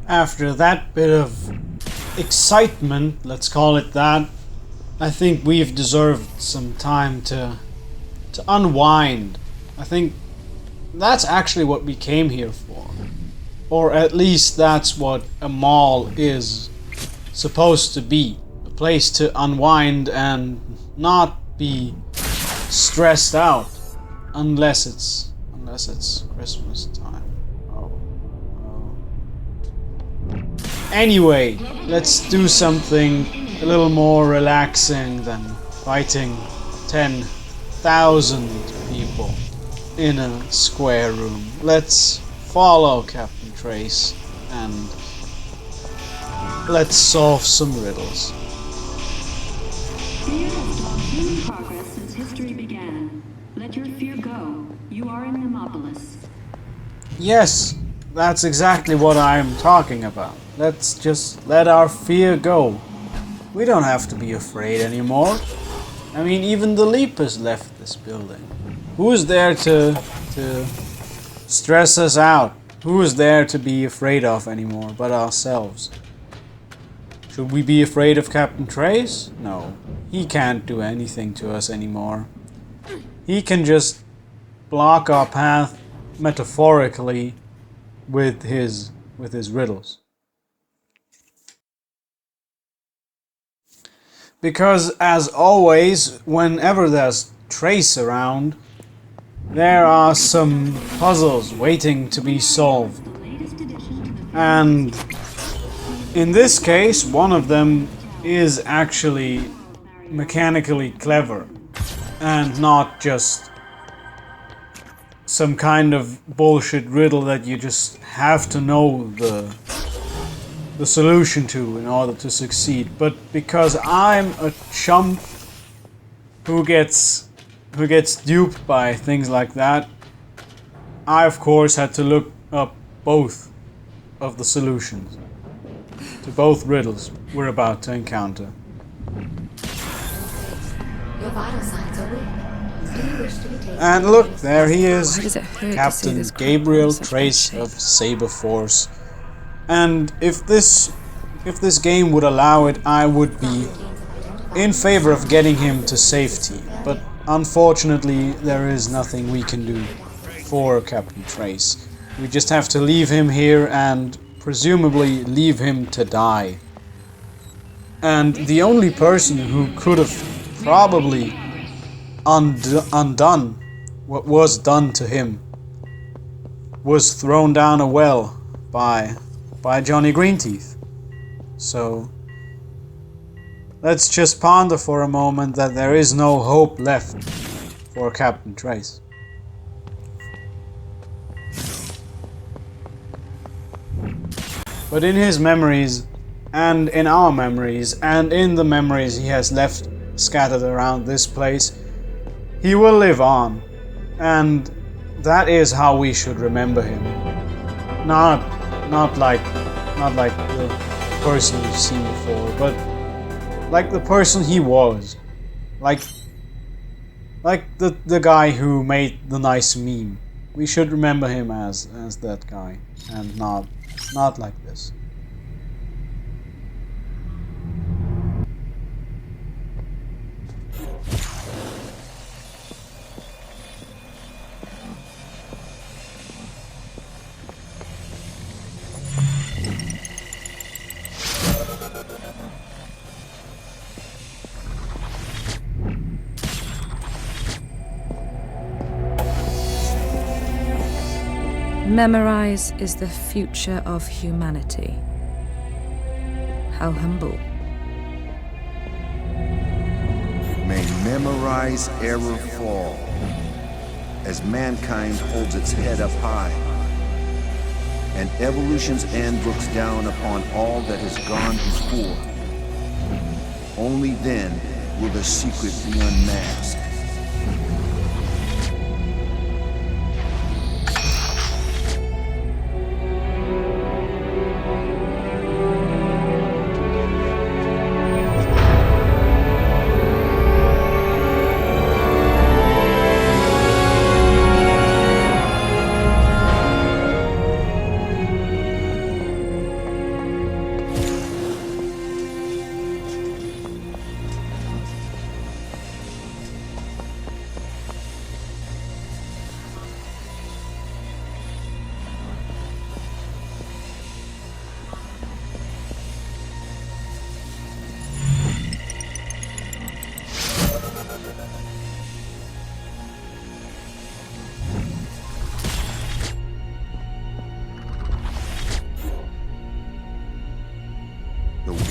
After that bit of excitement, let's call it that, I think we've deserved some time to unwind. I think that's actually what we came here for. Or at least that's what a mall is supposed to be. A place to unwind and not be stressed out. Unless it's Christmas time. Oh. Anyway, let's do something a little more relaxing than fighting 10,000 people in a square room. Let's follow Captain Trace and let's solve some riddles. Fear has been human progress since history began. Let your fear go. You are in Nemopolis. Yes, that's exactly what I'm talking about. Let's just let our fear go. We don't have to be afraid anymore. I mean, even the Leapers left this building. Who is there to stress us out? Who is there to be afraid of anymore but ourselves? Should we be afraid of Captain Trace? No. He can't do anything to us anymore. He can just block our path metaphorically with his riddles. Because as always, whenever there's Trace around, there are some puzzles waiting to be solved. And in this case, one of them is actually mechanically clever and not just some kind of bullshit riddle that you just have to know the solution to in order to succeed, but because I'm a chump who gets duped by things like that, I of course had to look up both of the solutions to both riddles we're about to encounter. Your vital signs are weak. Do you wish to be taken? And look, there he is, Why does it hurt to see Captain this crowd Gabriel in such bad Trace shape? of Saber Force. And if this game would allow it, I would be in favor of getting him to safety. But unfortunately, there is nothing we can do for Captain Trace. We just have to leave him here and presumably leave him to die. And the only person who could have probably undone what was done to him was thrown down a well by Johnny Greenteeth. So let's just ponder for a moment that there is no hope left for Captain Trace. But in his memories, and in our memories, and in the memories he has left scattered around this place, he will live on. And that is how we should remember him. Not like the person we've seen before, but like the person he was. Like the guy who made the nice meme. We should remember him as that guy, and not like this. Memorize is the future of humanity. How humble. May memorize error fall, as mankind holds its head up high, and evolution's end looks down upon all that has gone before. Only then will the secret be unmasked.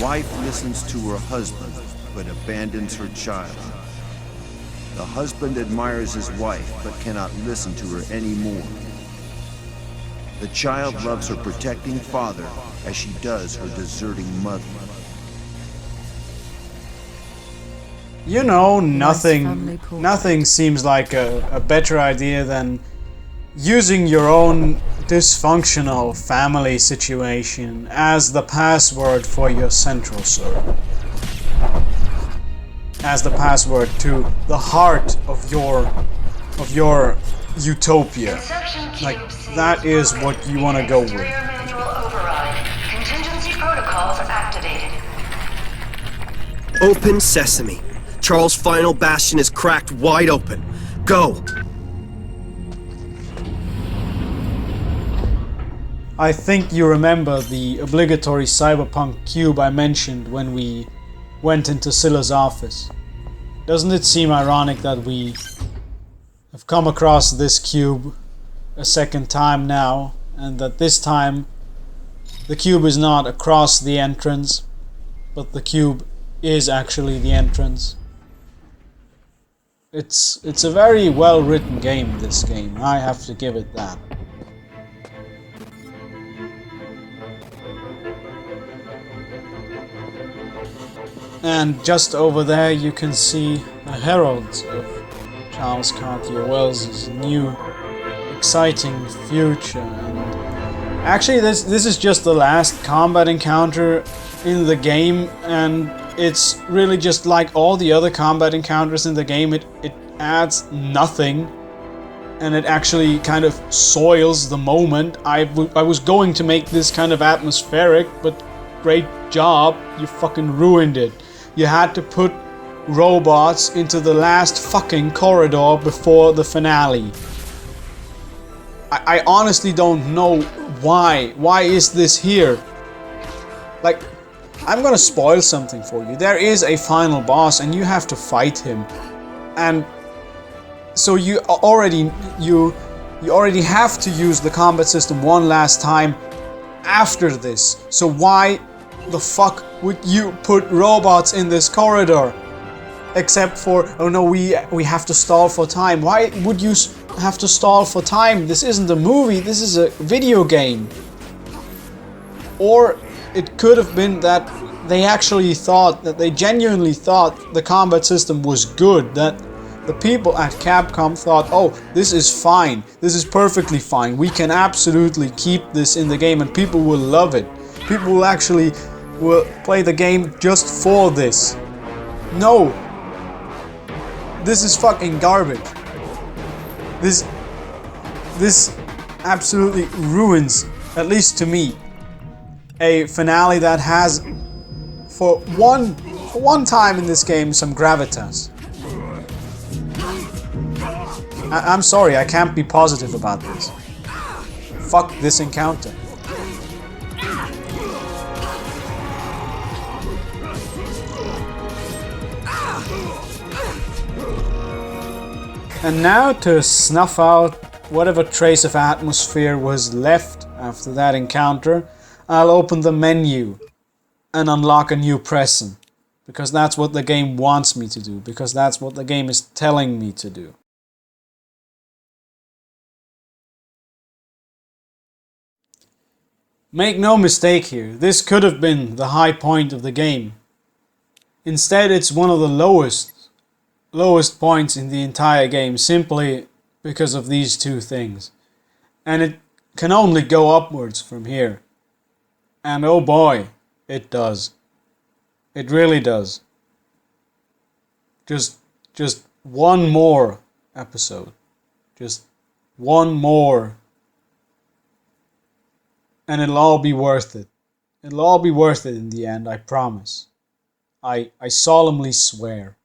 wife listens to her husband, but abandons her child. The husband admires his wife, but cannot listen to her anymore. The child loves her protecting father as she does her deserting mother. You know, family portrait. nothing seems like a better idea than using your own dysfunctional family situation as the password for your central server. As the password to the heart of your utopia. Like, that is what you want to go with. Manual override. Contingency protocols activated. Open sesame. Charles' final bastion is cracked wide open. Go! I think you remember the obligatory cyberpunk cube I mentioned when we went into Silla's office. Doesn't it seem ironic that we have come across this cube a second time now, and that this time the cube is not across the entrance, but the cube is actually the entrance. It's a very well written game, this game, I have to give it that. And just over there you can see a herald of Charles Cartier-Wells' new exciting future. And actually this is just the last combat encounter in the game, and it's really just like all the other combat encounters in the game. It adds nothing, and it actually kind of soils the moment. I was going to make this kind of atmospheric, but great job, you fucking ruined it. You had to put robots into the last fucking corridor before the finale. I honestly don't know why. Why is this here? Like, I'm gonna spoil something for you. There is a final boss and you have to fight him. And so you already have to use the combat system one last time after this. So why the fuck would you put robots in this corridor? Except for, oh no, we have to stall for time. Why would you have to stall for time? This isn't a movie, this is a video game. Or it could have been that they actually thought, that they genuinely thought the combat system was good, that the people at Capcom thought, oh, this is fine, this is perfectly fine, we can absolutely keep this in the game and people will love it. People will actually play the game just for this. No. This is fucking garbage. This absolutely ruins, at least to me, a finale that has, for one time in this game, some gravitas. I'm sorry, I can't be positive about this. Fuck this encounter. And now, to snuff out whatever trace of atmosphere was left after that encounter, I'll open the menu and unlock a new present. Because that's what the game wants me to do. Because that's what the game is telling me to do. Make no mistake here, this could have been the high point of the game. Instead, it's one of the lowest points in the entire game, simply because of these two things. And it can only go upwards from here. And oh boy, it does. It really does. Just one more episode. Just one more. And it'll all be worth it. It'll all be worth it in the end, I promise. I solemnly swear.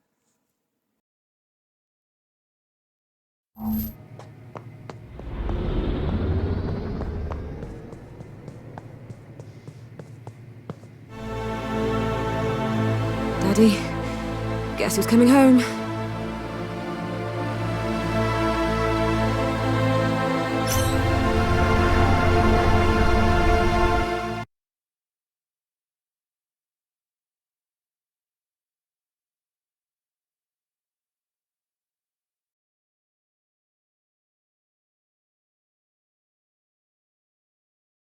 Daddy, guess who's coming home?